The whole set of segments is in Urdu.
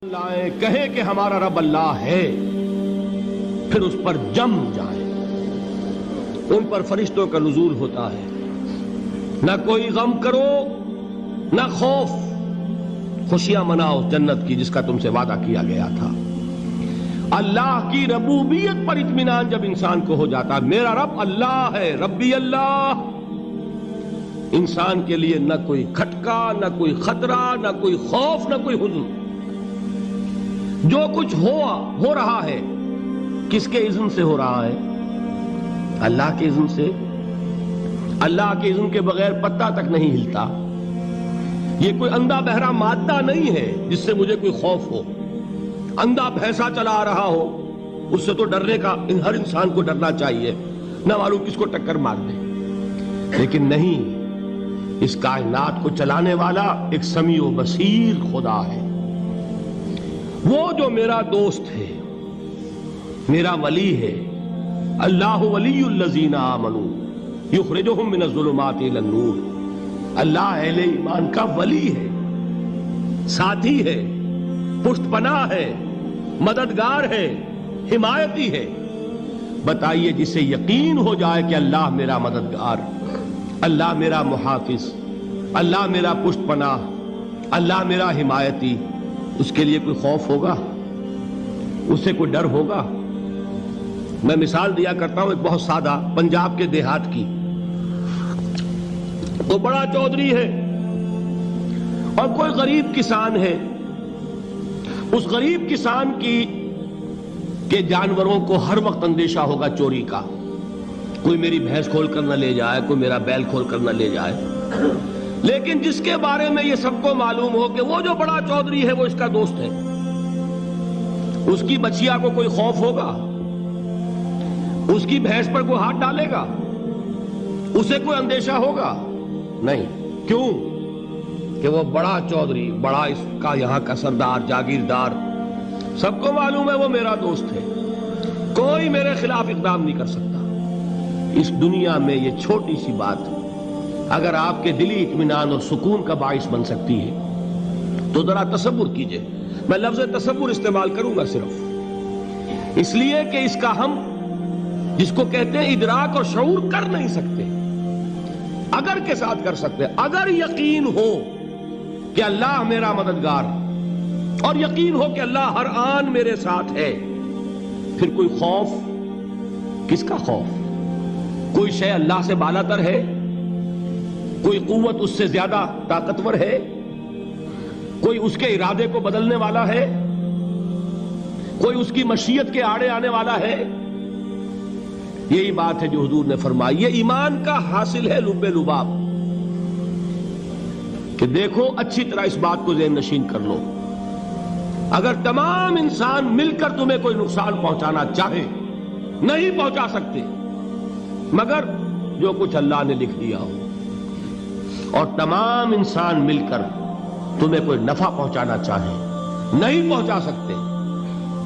لائیں کہیں کہ ہمارا رب اللہ ہے، پھر اس پر جم جائیں۔ ان پر فرشتوں کا نزول ہوتا ہے، نہ کوئی غم کرو نہ خوف، خوشیاں مناؤ جنت کی جس کا تم سے وعدہ کیا گیا تھا۔ اللہ کی ربوبیت پر اطمینان جب انسان کو ہو جاتا ہے، میرا رب اللہ ہے، ربی اللہ، انسان کے لیے نہ کوئی کھٹکا، نہ کوئی خطرہ، نہ کوئی خوف، نہ کوئی حزن۔ جو کچھ ہو رہا ہے کس کے اذن سے ہو رہا ہے؟ اللہ کے اذن سے۔ اللہ کے اذن کے بغیر پتا تک نہیں ہلتا۔ یہ کوئی اندھا بہرا مادہ نہیں ہے جس سے مجھے کوئی خوف ہو۔ اندھا بھینسا چلا آ رہا ہو اس سے تو ڈرنے کا ہر انسان کو ڈرنا چاہیے، نہ معلوم کس کو ٹکر مار دے۔ لیکن نہیں، اس کائنات کو چلانے والا ایک سمیع و بصیر خدا ہے، وہ جو میرا دوست ہے، میرا ولی ہے۔ اللہ ولی الذین آمنوا یخرجہم من الظلمات الی النور۔ اللہ اہل ایمان کا ولی ہے، ساتھی ہے، پشت پناہ ہے، مددگار ہے، حمایتی ہے۔ بتائیے جسے یقین ہو جائے کہ اللہ میرا مددگار، اللہ میرا محافظ، اللہ میرا پشت پناہ، اللہ میرا حمایتی، اس کے لیے کوئی خوف ہوگا؟ اس سے کوئی ڈر ہوگا؟ میں مثال دیا کرتا ہوں ایک بہت سادہ، پنجاب کے دیہات کی۔ وہ بڑا چودھری ہے اور کوئی غریب کسان ہے۔ اس غریب کسان کے جانوروں کو ہر وقت اندیشہ ہوگا چوری کا، کوئی میری بھینس کھول کر نہ لے جائے، کوئی میرا بیل کھول کر نہ لے جائے۔ لیکن جس کے بارے میں یہ سب کو معلوم ہو کہ وہ جو بڑا چودھری ہے وہ اس کا دوست ہے، اس کی بچیا کو کوئی خوف ہوگا؟ اس کی بھینس پر کوئی ہاتھ ڈالے گا؟ اسے کوئی اندیشہ ہوگا؟ نہیں۔ کیوں؟ کہ وہ بڑا چودھری، بڑا اس کا یہاں کا سردار، جاگیردار، سب کو معلوم ہے وہ میرا دوست ہے، کوئی میرے خلاف اقدام نہیں کر سکتا۔ اس دنیا میں یہ چھوٹی سی بات اگر آپ کے دلی اطمینان اور سکون کا باعث بن سکتی ہے تو ذرا تصور کیجئے۔ میں لفظ تصور استعمال کروں گا صرف اس لیے کہ اس کا ہم جس کو کہتے ہیں ادراک اور شعور کر نہیں سکتے، اگر کے ساتھ کر سکتے۔ اگر یقین ہو کہ اللہ میرا مددگار اور یقین ہو کہ اللہ ہر آن میرے ساتھ ہے، پھر کوئی خوف؟ کس کا خوف؟ کوئی شے اللہ سے بالا تر ہے؟ کوئی قوت اس سے زیادہ طاقتور ہے؟ کوئی اس کے ارادے کو بدلنے والا ہے؟ کوئی اس کی مشیت کے آڑے آنے والا ہے؟ یہی بات ہے جو حضور نے فرمائی۔ یہ ایمان کا حاصل ہے لب لباب، کہ دیکھو اچھی طرح اس بات کو ذہن نشین کر لو، اگر تمام انسان مل کر تمہیں کوئی نقصان پہنچانا چاہے نہیں پہنچا سکتے، مگر جو کچھ اللہ نے لکھ دیا ہو، اور تمام انسان مل کر تمہیں کوئی نفع پہنچانا چاہے نہیں پہنچا سکتے،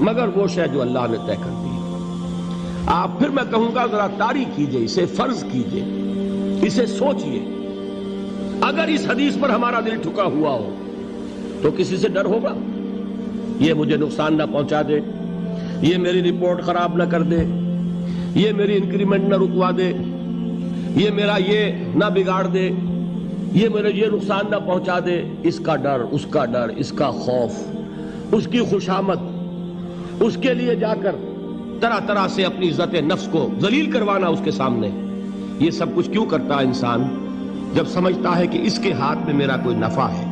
مگر وہ شے جو اللہ نے طے کر دی۔ آپ پھر میں کہوں گا ذرا طاری کیجئے، اسے فرض کیجئے، اسے سوچئے۔ اگر اس حدیث پر ہمارا دل ٹھکا ہوا ہو تو کسی سے ڈر ہوگا؟ یہ مجھے نقصان نہ پہنچا دے، یہ میری رپورٹ خراب نہ کر دے، یہ میری انکریمنٹ نہ رکوا دے، یہ میرا یہ نہ بگاڑ دے، یہ میرے یہ نقصان نہ پہنچا دے۔ اس کا ڈر، اس کا ڈر، اس کا خوف، اس کی خوشامد، اس کے لیے جا کر طرح طرح سے اپنی عزت نفس کو ذلیل کروانا اس کے سامنے، یہ سب کچھ کیوں کرتا ہے انسان؟ جب سمجھتا ہے کہ اس کے ہاتھ میں میرا کوئی نفع ہے،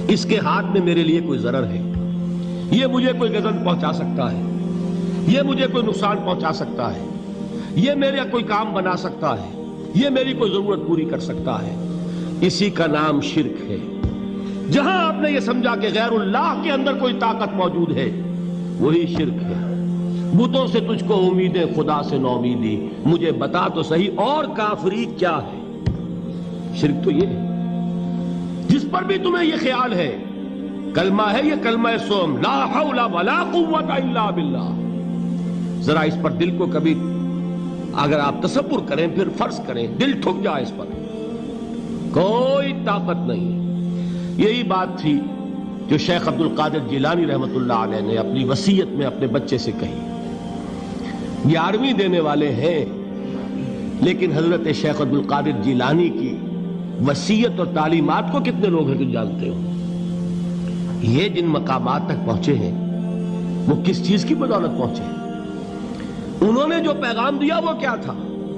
اس کے ہاتھ میں میرے لیے کوئی ضرر ہے، یہ مجھے کوئی غضب پہنچا سکتا ہے، یہ مجھے کوئی نقصان پہنچا سکتا ہے، یہ میرا کوئی کام بنا سکتا ہے، یہ میری کوئی ضرورت پوری کر سکتا ہے، اسی کا نام شرک ہے۔ جہاں آپ نے یہ سمجھا کہ غیر اللہ کے اندر کوئی طاقت موجود ہے، وہی شرک ہے۔ بتوں سے تجھ کو امیدیں، خدا سے نومیدی، مجھے بتا تو صحیح اور کافری کیا ہے؟ شرک تو یہ ہے۔ جس پر بھی تمہیں یہ خیال ہے، کلمہ ہے یہ کلمہ سوم، لا حول ولا قوت الا باللہ، ذرا اس پر دل کو کبھی اگر آپ تصور کریں، پھر فرض کریں، دل ٹھک جائے اس پر، کوئی طاقت نہیں۔ یہی بات تھی جو شیخ عبد القادر جیلانی رحمۃ اللہ علیہ نے اپنی وصیت میں اپنے بچے سے کہی. 11ویں دینے والے ہیں، لیکن حضرت شیخ عبد القادر جیلانی کی وصیت اور تعلیمات کو کتنے لوگ ہیں تم جانتے ہو؟ یہ جن مقامات تک پہنچے ہیں وہ کس چیز کی بدولت پہنچے ہیں؟ انہوں نے جو پیغام دیا وہ کیا تھا؟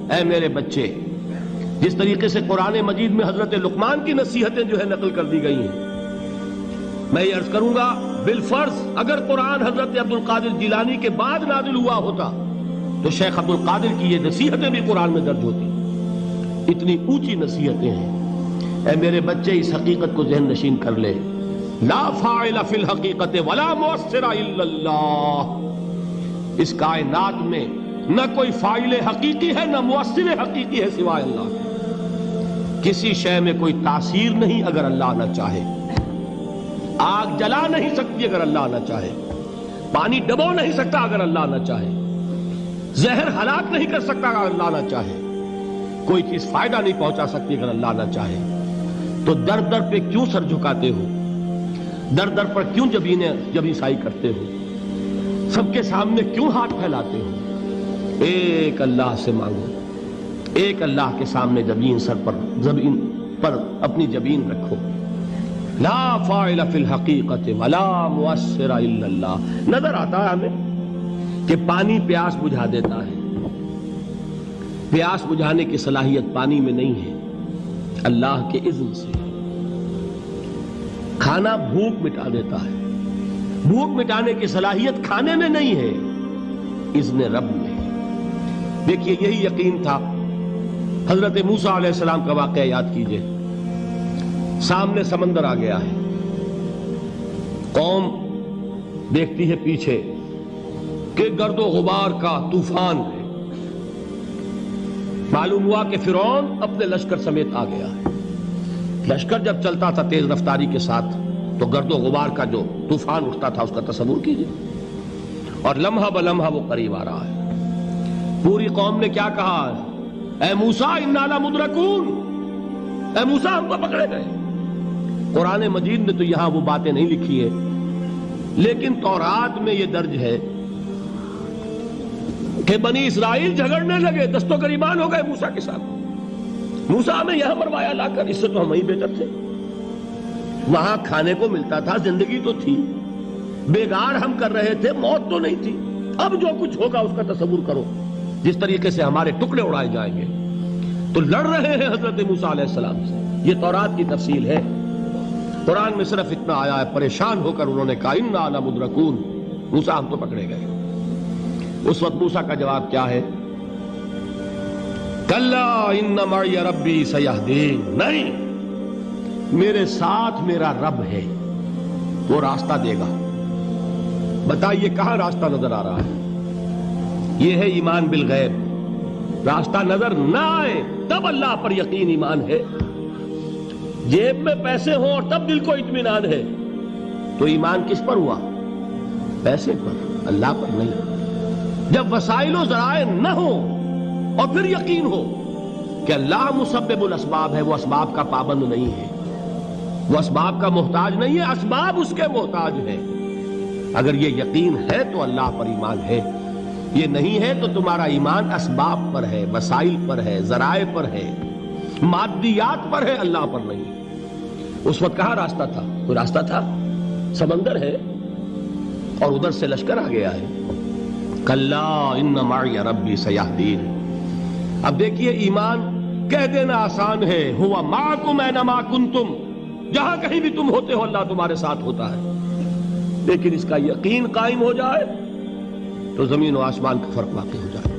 اے میرے بچے، جس طریقے سے قرآن مجید میں حضرت لقمان کی نصیحتیں جو ہے نقل کر دی گئی ہیں، میں یہ عرض کروں گا بالفرض اگر قرآن حضرت عبد القادر جیلانی کے بعد نازل ہوا ہوتا تو شیخ عبد القادر کی یہ نصیحتیں بھی قرآن میں درج ہوتی. اتنی اونچی نصیحتیں ہیں. اے میرے بچے، اس حقیقت کو ذہن نشین کر لے، لا فاعل فی الحقیقت ولا مؤثر الا اللہ. اس کائنات میں نہ کوئی فاعل حقیقی ہے نہ مؤثر حقیقی ہے سوائے اللہ. کسی شے میں کوئی تاثیر نہیں اگر اللہ نہ چاہے. آگ جلا نہیں سکتی اگر اللہ نہ چاہے. پانی ڈبو نہیں سکتا اگر اللہ نہ چاہے. زہر ہلاک نہیں کر سکتا اگر اللہ نہ چاہے. کوئی چیز فائدہ نہیں پہنچا سکتی اگر اللہ نہ چاہے. تو در در پہ کیوں سر جھکاتے ہو؟ در در پر کیوں جبیں سائی کرتے ہو؟ سب کے سامنے کیوں ہاتھ پھیلاتے ہو؟ ایک اللہ سے مانگو. ایک اللہ کے سامنے زمین پر اپنی جبین رکھو. لا فاعل فی الحقیقت ولا مؤثر الا اللہ. نظر آتا ہے ہمیں کہ پانی پیاس بجھا دیتا ہے. پیاس بجھانے کی صلاحیت پانی میں نہیں ہے، اللہ کے اذن سے. کھانا بھوک مٹا دیتا ہے. بھوک مٹانے کی صلاحیت کھانے میں نہیں ہے، اذن رب میں. دیکھیے یہی یقین تھا. حضرت موسیٰ علیہ السلام کا واقعہ یاد کیجئے. سامنے سمندر آ گیا ہے. قوم دیکھتی ہے پیچھے کہ گرد و غبار کا طوفان ہے. معلوم ہوا کہ فرعون اپنے لشکر سمیت آ گیا ہے. لشکر جب چلتا تھا تیز رفتاری کے ساتھ تو گرد و غبار کا جو طوفان اٹھتا تھا اس کا تصور کیجئے. اور لمحہ بلمحہ وہ قریب آ رہا ہے. پوری قوم نے کیا کہا؟ اے موسیٰ انا لمدرکون. اے موسیٰ ہم کو پکڑے گئے. قرآن مجید نے تو یہاں وہ باتیں نہیں لکھی ہے، لیکن تورات میں یہ درج ہے کہ بنی اسرائیل جھگڑنے لگے، دست و گریبان ہو گئے موسیٰ کے ساتھ. موسیٰ ہمیں یہاں مروایا لا کر، اس سے تو ہم ہی بہتر تھے. وہاں کھانے کو ملتا تھا، زندگی تو تھی. بیگار ہم کر رہے تھے، موت تو نہیں تھی. اب جو کچھ ہوگا اس کا تصور کرو، جس طریقے سے ہمارے ٹکڑے اڑائے جائیں گے. تو لڑ رہے ہیں حضرت موسیٰ علیہ السلام سے. یہ تورات کی تفصیل ہے. قرآن میں صرف اتنا آیا ہے، پریشان ہو کر انہوں نے کہا انا لمدرکون. موسیٰ ہم تو پکڑے گئے. اس وقت موسیٰ کا جواب کیا ہے؟ کلا ان معی ربی سیہدین. نہیں، میرے ساتھ میرا رب ہے، وہ راستہ دے گا. بتائیے کہاں راستہ نظر آ رہا ہے؟ یہ ہے ایمان بالغیب. راستہ نظر نہ آئے تب اللہ پر یقین ایمان ہے. جیب میں پیسے ہوں اور تب دل کو اطمینان ہے تو ایمان کس پر ہوا؟ پیسے پر، اللہ پر نہیں. جب وسائل و ذرائع نہ ہو اور پھر یقین ہو کہ اللہ مسبب الاسباب ہے، وہ اسباب کا پابند نہیں ہے، وہ اسباب کا محتاج نہیں ہے، اسباب اس کے محتاج ہیں. اگر یہ یقین ہے تو اللہ پر ایمان ہے. یہ نہیں ہے تو تمہارا ایمان اسباب پر ہے، وسائل پر ہے، ذرائع پر ہے، مادیات پر ہے، اللہ پر نہیں. اس وقت کہاں راستہ تھا؟ کوئی راستہ تھا؟ سمندر ہے اور ادھر سے لشکر آ گیا ہے. کلا ان معی ربی سیہدین. اب دیکھیے ایمان کہہ دینا آسان ہے، ہوا معکم اینما کنتم. جہاں کہیں بھی تم ہوتے ہو اللہ تمہارے ساتھ ہوتا ہے. لیکن اس کا یقین قائم ہو جائے تو زمین و آسمان کا فرق واقع ہو جائے.